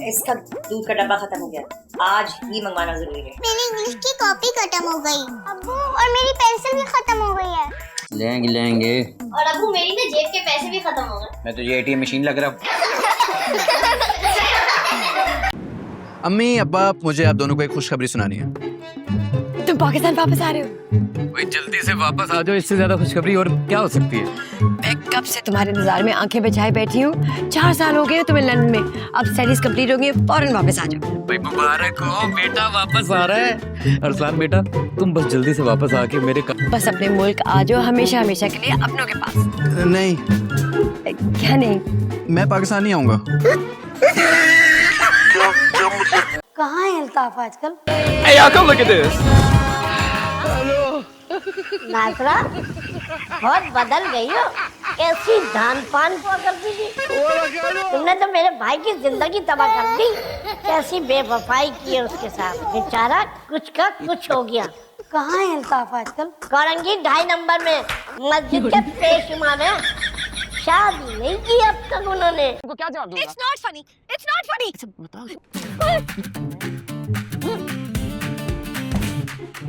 इसका दूध का डब्बा खत्म हो गया, आज ही मंगवाना जरूरी है। मेरी इंग्लिश की कॉपी खत्म हो गई अब्बू, और मेरी पेंसिल भी खत्म हो गई है। लेंगे। और अब्बू मेरी ना जेब के पैसे भी खत्म हो गए। मैं तो ये एटीएम मशीन लग रहा हूँ। अम्मी अब्बा, मुझे आप दोनों को एक खुशखबरी सुनानी है। तुम पाकिस्तान वापस आ रहे हो? भाई जल्दी से वापस आ जाओ, इससे ज्यादा खुशखबरी और क्या हो सकती है। मैं कब से तुम्हारे इंतजार में आंखें बिछाए बैठी हूँ। 4 साल हो गए तुम्हें लंदन में, अब स्टडीज कंप्लीट हो गई, फौरन वापस आ जाओ। भाई मुबारक हो, बेटा वापस आ रहा है। अरसलान बेटा, तुम बस जल्दी से वापस आके मेरे बस अपने मुल्क आ जाओ, हमेशा हमेशा के लिए अपनों के पास। नहीं, क्या नहीं? मैं पाकिस्तान नहीं आऊंगा। कहाँ है अल्ताफ आजकल? Hey, y'all, come look at this. नाजरा बहुत बदल गई हो, कैसी धान पान को करती थी। तुमने तो मेरे भाई की जिंदगी तबाह कर दी। कैसी बेवफाई की है उसके साथ, बेचारा कुछ का कुछ हो गया। कहाँ है अल्ताफ आजकल? कोरंगी 2.5 नंबर में मस्जिद के पेशवा में। शादी नहीं की अब तक उन्होंने। क्या जवाब दूंगा? It's not funny. It's not funny.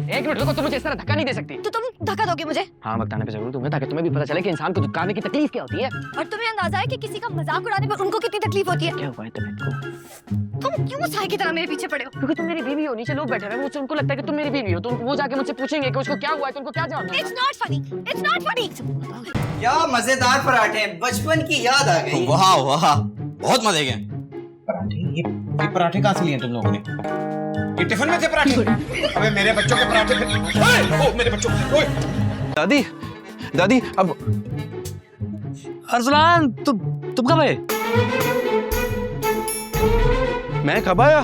एक मिनट रुको, तुम मुझे इस तरह धक्का नहीं दे सकती। तो तुम धक्का दोगे मुझे? हाँ, बताने पे जरूर दूंगा ताकि तुम्हें भी पता चले कि इंसान को दुखाने की तकलीफ क्या होती है। और तुम्हें अंदाजा है कि किसी का मजाक उड़ाने पर उनको कितनी तकलीफ होती है? क्या हुआ है तुम्हें? तुम क्यों साई की तरह मेरे पीछे पड़े हो? क्योंकि तुम मेरी बीवी हो, नीचे लोग बैठे हैं, मुझसे उनको लगता है कि तुम मेरी बीवी हो, तो वो जाके मुझसे पूछेंगे कि उसको क्या हुआ है, तो उनको क्या जवाब दूंगा? It's not funny. It's not funny. क्या मजेदार पराठे, बचपन की याद आ गई। वाह वाह, बहुत मजे के। पराठे, ये पराठे कहाँ से लिए तुम लोगों ने? ये टिफिन में थे पराठे? अबे मेरे बच्चों के पराठे थे। ओए, मेरे बच्चों, ओए। दादी अब अरसलान, तुम कब आए? मैं कब आया?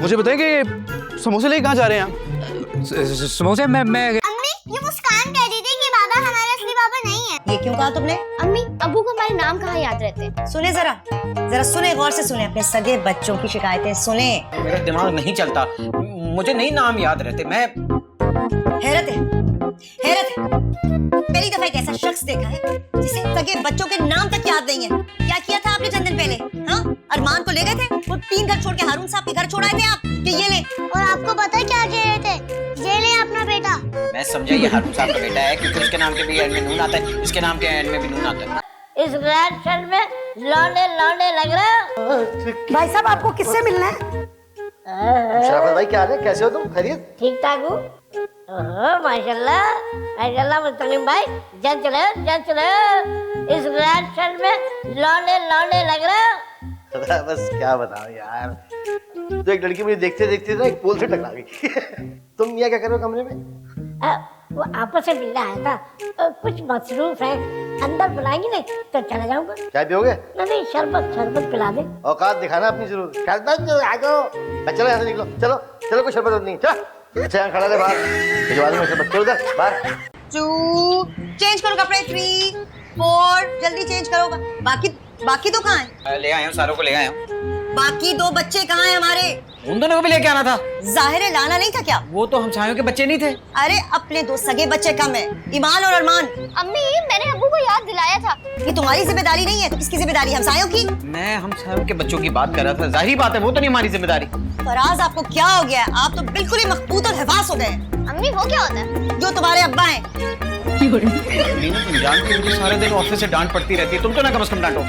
मुझे बताएं कि समोसे लेके कहाँ जा रहे हैं आप? समोसे मैं अम्मी, ये मुस्कान कह रही थी कि बाबा हमारे असली बाबा नहीं है। ये क्यों कहा तुमने? अम्मी, अब्बू को हमारे नाम कहाँ याद रहते? सुने जरा सुने, गौर से सुने, अपने सगे बच्चों की शिकायतें सुने। मेरा दिमाग नहीं चलता, मुझे नहीं नाम याद रहते। मैं हैरत है। पहली दफा एक ऐसा शख्स देखा है जिसे सगे बच्चों के नाम तक याद नहीं है। क्या किया था आपने चंद दिन पहले? हाँ, अरमान को ले गए थे, वो 3 घर छोड़ के हारून साहब के घर छोड़ आए थे आप कि ये ले। और आपको पता है क्या कह रहे थे? ये ले अपना बेटा। मैं समझा ये हारून साहब का बेटा है क्योंकि उसके नाम के भी एंड में नून आता है, इसके नाम के एंड में भी नून आता है। इस रेड शर्ट में लौंडे लग रहे हो। भाई साहब, आपको किससे मिलना है? शराफत भाई, क्या हाल है? कैसे हो तुम? खैरियत? ठीक ठाक हूँ। माशाल्लाह मुस्तकिम भाई, जंच रहे हो। इस रेड शर्ट में लौंडे लग रहे हो। बस क्या बताओ यार, तो एक लड़की मुझे देखते देखते ना एक पोल से टकरा गई। तुम यहाँ क्या कर रहे हो कमरे में? वो आपस में मिलने आया था, कुछ मसरूफ है, अंदर बुलाएंगे नहीं तो चला जाऊंगा। चाय पियोगे? नहीं, शरबत पिला दे। औकात दिखाना अपनी जरूर। शरबत आ जाओ। चलो यहाँ से निकलो, चलो कोई शरबत नहीं। चल, अच्छा यहाँ खड़ा रहे बाहर, भिजवा दूंगा शरबत। चलो उधर बाहर। चेंज करो कपड़े, 3, 4 जल्दी चेंज करो। बाकी तो कहाँ है? ले आया हूँ, सारों को ले आया हूँ। बाकी 2 बच्चे कहाँ हैं हमारे? उन दोनों को भी लेके आना था। जाहिर है लाना नहीं था क्या? वो तो हमसायों के बच्चे नहीं थे। अरे अपने 2 सगे बच्चे कम है, ईमान और अरमान। अम्मी, मैंने अब्बू को याद दिलाया था। ये तुम्हारी जिम्मेदारी नहीं है तो किसकी जिम्मेदारी? हमसायों की। मैं हमसायों के बच्चों की बात कर रहा था, जाहिर बात है वो तो नहीं हमारी जिम्मेदारी। फराज, आपको क्या हो गया? आप तो बिल्कुल ही मखबूत और हिफास हो गए। अम्मी, वो क्या होता है? जो तुम्हारे अब्बा हैं। तुम जानती हो मुझे सारे दिन ऑफिस से डांट पड़ती रहती है, तुम तो ना कम से कम डांटो।